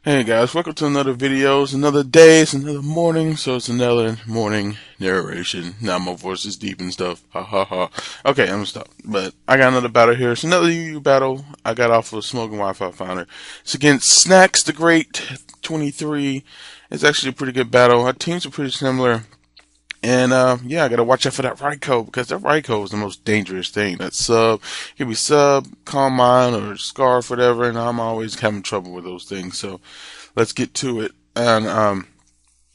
Hey guys, welcome to another video. It's another day, it's another morning, so it's another morning narration. Now my voice is deep and stuff. Ha ha ha. Okay, I'm gonna stop. But I got another battle here. It's another UU battle I got off of Smoking Wi-Fi Founder. It's against SnackzTheGreat23. It's actually a pretty good battle. Our teams are pretty similar. And yeah, I gotta watch out for that right code because that right code is the most dangerous thing. That sub, it could be sub, calm mind, or scarf, whatever. And I'm always having trouble with those things. So let's get to it. And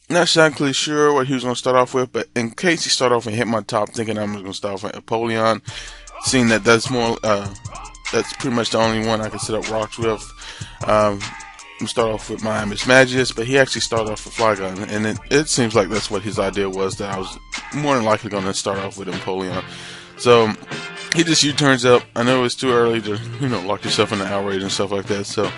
not exactly sure what he was gonna start off with, but in case he start off and hit my top, thinking I'm gonna start off with Napoleon, seeing that that's more that's pretty much the only one I can set up rocks with. I'm start off with my Mismagius, but he actually started off with Flygon, and it seems like that's what his idea was, that I was more than likely going to start off with Empoleon. So he just U-turns up. I know it's too early to, lock yourself in the outrage and stuff like that, so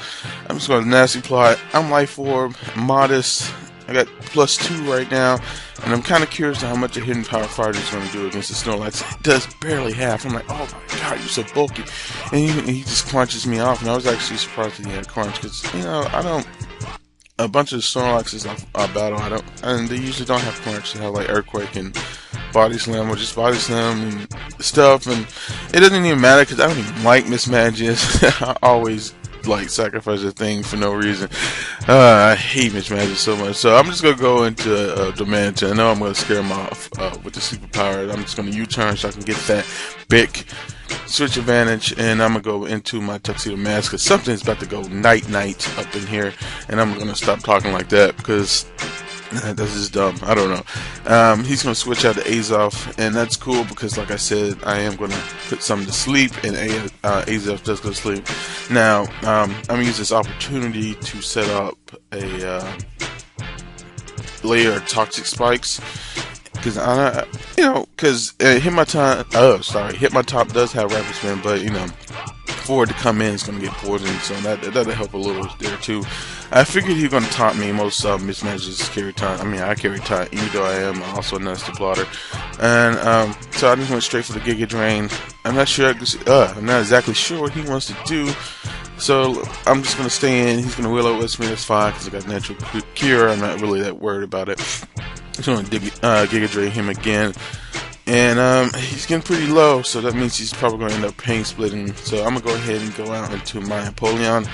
I'm just going to nasty plot. I'm Life Orb, modest. I got +2 right now, and I'm kind of curious to how much a Hidden Power Fighter is going to do against the Snorlax. It does barely half. I'm like, oh my god, you're so bulky. And he just crunches me off, and I was actually surprised that he had crunch, because, I don't, a bunch of Snorlaxes I battle, and they usually don't have crunch. They have like Earthquake and Body Slam, or just Body Slam and stuff, and it doesn't even matter, because I don't even like Mismagius. I always sacrifice a thing for no reason. I hate Mismagius so much. So I'm just gonna go into Dimension. I know I'm gonna scare him off with the superpower. I'm just gonna U-turn so I can get that big switch advantage, and I'm gonna go into my Tuxedo Mask because something's about to go night up in here, and I'm gonna stop talking like that because this is dumb. I don't know. He's going to switch out to Azoth, and that's cool because, like I said, I am going to put something to sleep, and Azoth does go to sleep. Now, I'm going to use this opportunity to set up a layer of Toxic Spikes. Because Hit My Top does have Rapid Spin, but, for it to come in, it's going to get poisoned, so that'll help a little there too. I figured he's going to taunt me. Most Mismatches carry taunt. I mean, I carry taunt, even though I am also a nasty plotter. And so I just went straight for the Giga Drain. I'm not exactly sure what he wants to do. So I'm just going to stay in. He's going to Willow Wisp me. That's fine because I got Natural Cure. I'm not really that worried about it. Just going to Giga Drain him again. And he's getting pretty low, so that means he's probably going to end up pain splitting. So I'm going to go ahead and go out into my Empoleon.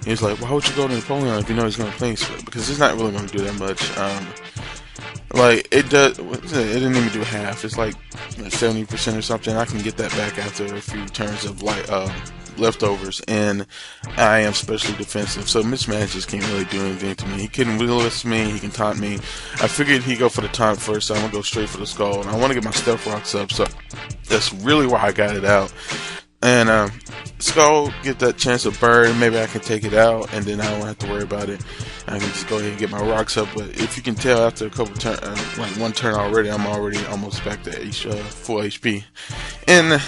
He's like, why would you go to Empoleon if you know he's going to pain split? Because it's not really going to do that much. It does. It didn't even do half. It's like 70% or something. I can get that back after a few turns of leftovers, and I am specially defensive, so Mismatches can't really do anything to me. He couldn't Will-list me, he can taunt me. I figured he'd go for the taunt first, so I'm gonna go straight for the Skull, and I want to get my Stealth Rocks up, so that's really why I got it out. And Skull, get that chance of burn, maybe I can take it out, and then I don't have to worry about it. I can just go ahead and get my rocks up, but if you can tell, after a couple turns, one turn already, I'm already almost back to full HP. And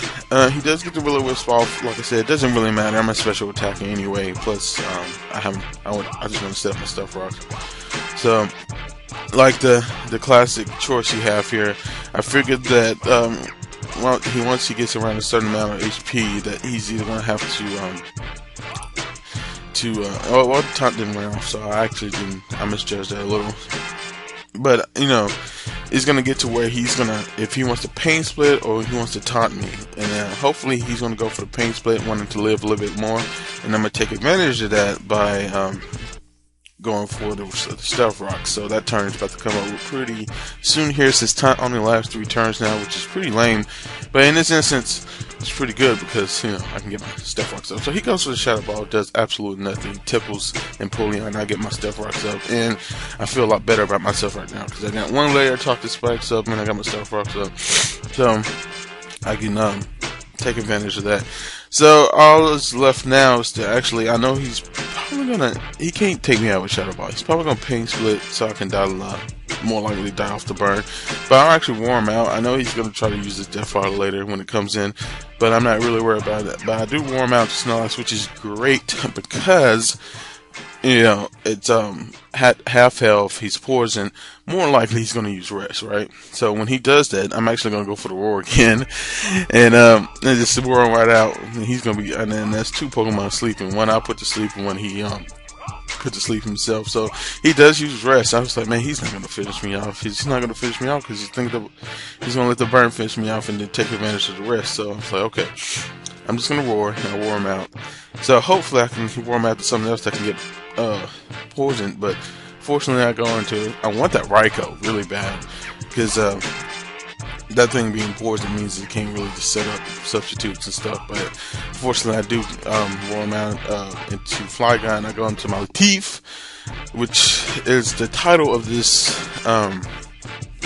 he does get the Will-O-Wisp off. Like I said, it doesn't really matter. I'm a special attacker anyway. Plus, I just want to set up my Stealth Rocks. So, like the classic choice you have here, I figured that once he gets around a certain amount of HP, that he's either going to have the taunt didn't wear off, so I misjudged that a little. But, it's going to get to where he's going to, if he wants to pain split or he wants to taunt me. And hopefully he's going to go for the pain split, wanting to live a little bit more. And I'm going to take advantage of that by going for the Stealth Rock. So that turn is about to come up pretty soon here, since taunt only lasts 3 turns now, which is pretty lame. But in this instance, it's pretty good because, I can get my Stealth Rocks up. So he goes for the Shadow Ball, does absolutely nothing, tipples Empoleon, and I get my Stealth Rocks up. And I feel a lot better about myself right now because I got one layer of Toxic Spikes up, and I got my Stealth Rocks up. So I can take advantage of that. So all that's left now is to actually, I know he's probably he can't take me out with Shadow Ball. He's probably gonna pain split so I can die a lot. More likely die off the burn. But I'll actually warm out. I know he's gonna try to use his Death Fodder later when it comes in, but I'm not really worried about it. But I do warm out to Snorlax, which is great because it's half health, he's poison, more likely he's going to use rest, right? So when he does that, I'm actually going to go for the roar again, and just roar him right out. And he's going to be, and then that's 2 Pokemon sleeping, one I put to sleep and one he put to sleep himself. So he does use rest. I was like, man, he's not going to finish me off. He's not going to finish me off because he's going to let the burn finish me off and then take advantage of the rest. So I was like, okay, I'm just going to roar, and I wore him out. So hopefully I can roar him out to something else that can get poisoned. But fortunately I want that Raikou really bad, because that thing being poisoned means you can't really just set up substitutes and stuff. But fortunately I do roar him out into Flygon. I go into my Lateef, which is the title of this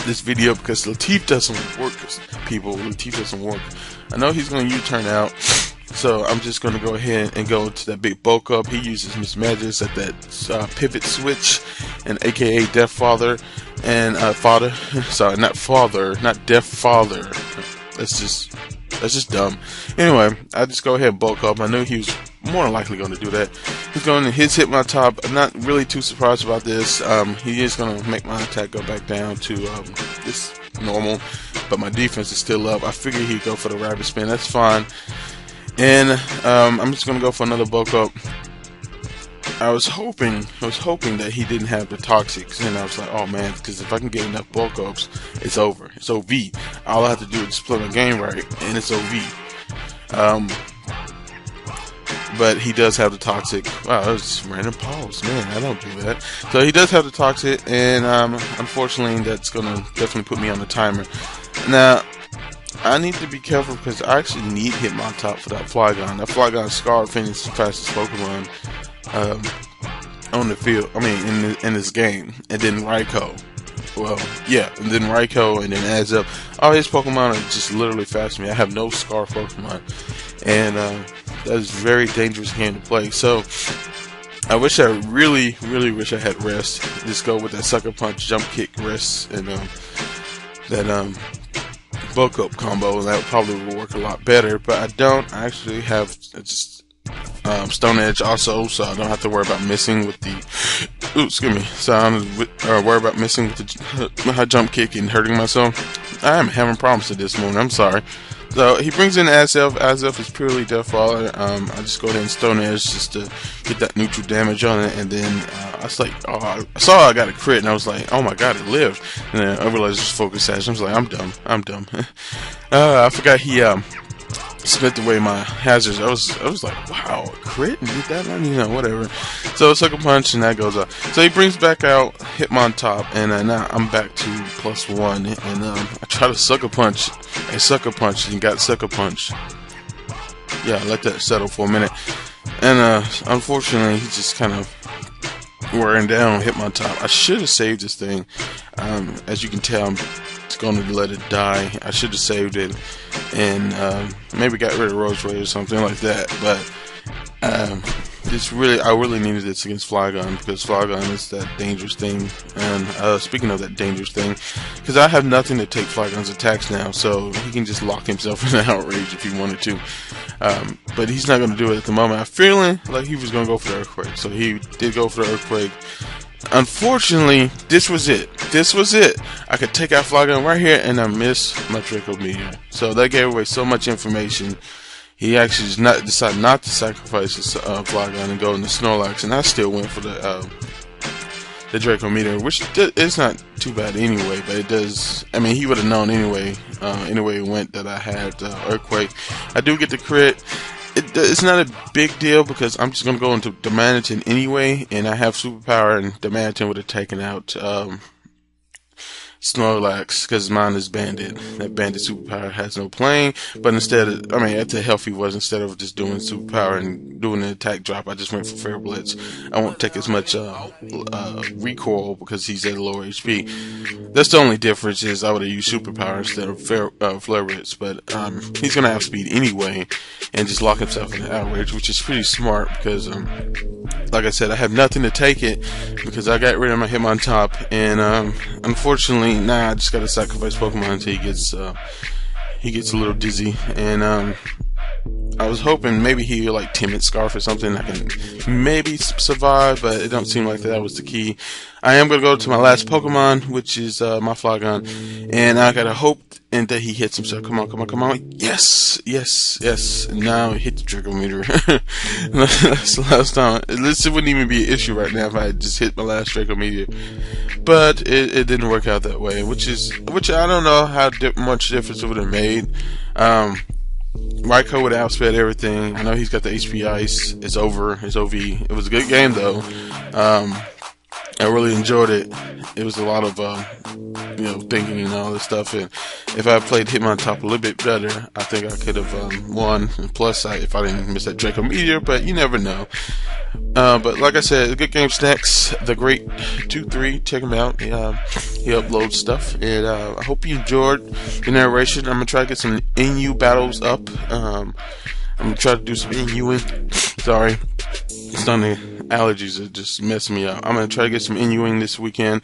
this video, because Lateef doesn't work, people. Lateef doesn't work. I know he's going to U-turn out, so I'm just going to go ahead and go to that big bulk up. He uses Miss Magic at that pivot switch, and aka Deaf Father, and Father, sorry, not Father, not Deaf Father. That's just dumb. Anyway, I just go ahead and bulk up. I knew he was more than likely going to do that. He's going to hit my top. I'm not really too surprised about this. He is going to make my attack go back down to this normal, but my defense is still up. I figured he'd go for the rabbit spin. That's fine. And I'm just going to go for another bulk up. I was hoping that he didn't have the toxics, and I was like, oh man, because if I can get enough bulk ups, it's over. It's OV. All I have to do is just play my game right, and it's OV. But he does have the toxic. Wow, that was just random pause, man. I don't do that. So he does have the toxic, and unfortunately, that's gonna definitely put me on the timer. Now, I need to be careful because I actually need Hitmontop for that Flygon. That Flygon Scar finished the fastest Pokemon on the field. I mean, in this game. And then Raikou. Well, yeah, and then Raikou, and then adds up. All his Pokemon are just literally faster than me. I have no Scar Pokemon, and that is a very dangerous game to play. So I really wish I had rest. Just go with that Sucker Punch, Jump Kick, rest, and that bulk up combo, and that probably will work a lot better. But I don't actually have just Stone Edge also, so I don't have to worry about missing with the so I don't worry about missing with the Jump Kick and hurting myself. I am having problems with this morning. I'm sorry. So he brings in Azelf. Azelf is purely Death Father. I just go ahead and Stone Edge just to get that neutral damage on it, and then I was like, oh, I saw I got a crit, and I was like, oh my god, it lived. And then I realized it was Focus Sash. I was like, I'm dumb. I forgot he spent away my hazards. I was like, wow, a crit and did that, whatever. So Sucker Punch, and that goes up. So he brings back out Hitmontop, and now I'm back to +1, and I try to Sucker Punch and got Sucker Punch. Yeah, let that settle for a minute. And unfortunately, he's just kind of wearing down Hitmontop. I should have saved this thing. As you can tell, I'm going to let it die. I should have saved it and maybe got rid of Rose Ray or something like that. But I really needed this against Flygon, because Flygon is that dangerous thing. And speaking of that dangerous thing, because I have nothing to take Flygon's attacks now, so he can just lock himself in an outrage if he wanted to. But he's not going to do it at the moment. I'm feeling like he was going to go for the Earthquake, so he did go for the Earthquake. Unfortunately, this was it. I could take out Flygon right here, and I missed my Draco Meteor. So that gave away so much information. He actually decided not to sacrifice his Flygon and go into Snorlax, and I still went for the Draco Meteor, which is not too bad anyway. But it does. I mean, he would have known anyway. Anyway, it went that I had Earthquake. I do get the crit. It's not a big deal because I'm just going to go into Damanitan anyway, and I have Superpower, and Damanitan would have taken out Snorlax because mine is Bandit. That Bandit Superpower has no playing, but instead at the health he was, instead of just doing Superpower and doing an attack drop, I just went for Fair Blitz. I won't take as much recoil because he's at a lower HP. That's the only difference, is I would have used Superpower instead of Flare Blitz, but he's going to have speed anyway and just lock himself in the outrage, which is pretty smart because, like I said, I have nothing to take it because I got rid of my Hitmontop, and unfortunately, I just gotta sacrifice Pokemon until he gets a little dizzy, and I was hoping maybe he like timid scarf or something. I can maybe survive, but it don't seem like that was the key. I am gonna go to my last Pokemon, which is my Flygon, and I gotta hope and that he hits himself. Come on, come on, come on! Yes, yes, yes! Now hit the Draco meter. That's the last time. This wouldn't even be an issue right now if I had just hit my last Draco meter, but it didn't work out that way. Which I don't know how much difference it would have made. Raikou would have outsped everything. I know he's got the HP Ice. It's over. It's OV. It was a good game though. I really enjoyed it. It was a lot of thinking and all this stuff. And if I played Hitmontop a little bit better, I think I could have won. And plus, if I didn't miss that Draco Meteor, but you never know. But like I said, a good game. SnackzTheGreat23. Check him out. He uploads stuff, and I hope you enjoyed the narration. I'm gonna try to get some NU battles up. I'm gonna try to do some NUing. Sorry, it's on the allergies that just messed me up. I'm gonna try to get some NUing this weekend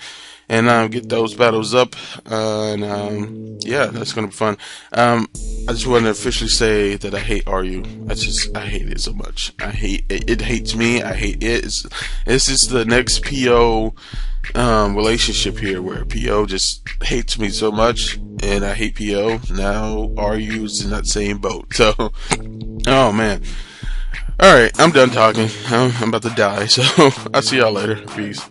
and get those battles up. Yeah, that's gonna be fun. I just want to officially say that I hate RU. I hate it so much. I hate it. It hates me. I hate it. It's just the next PO relationship here, where PO just hates me so much, and I hate PO. Now RU is in that same boat. So, oh man. Alright, I'm done talking. I'm about to die, so I'll see y'all later. Peace.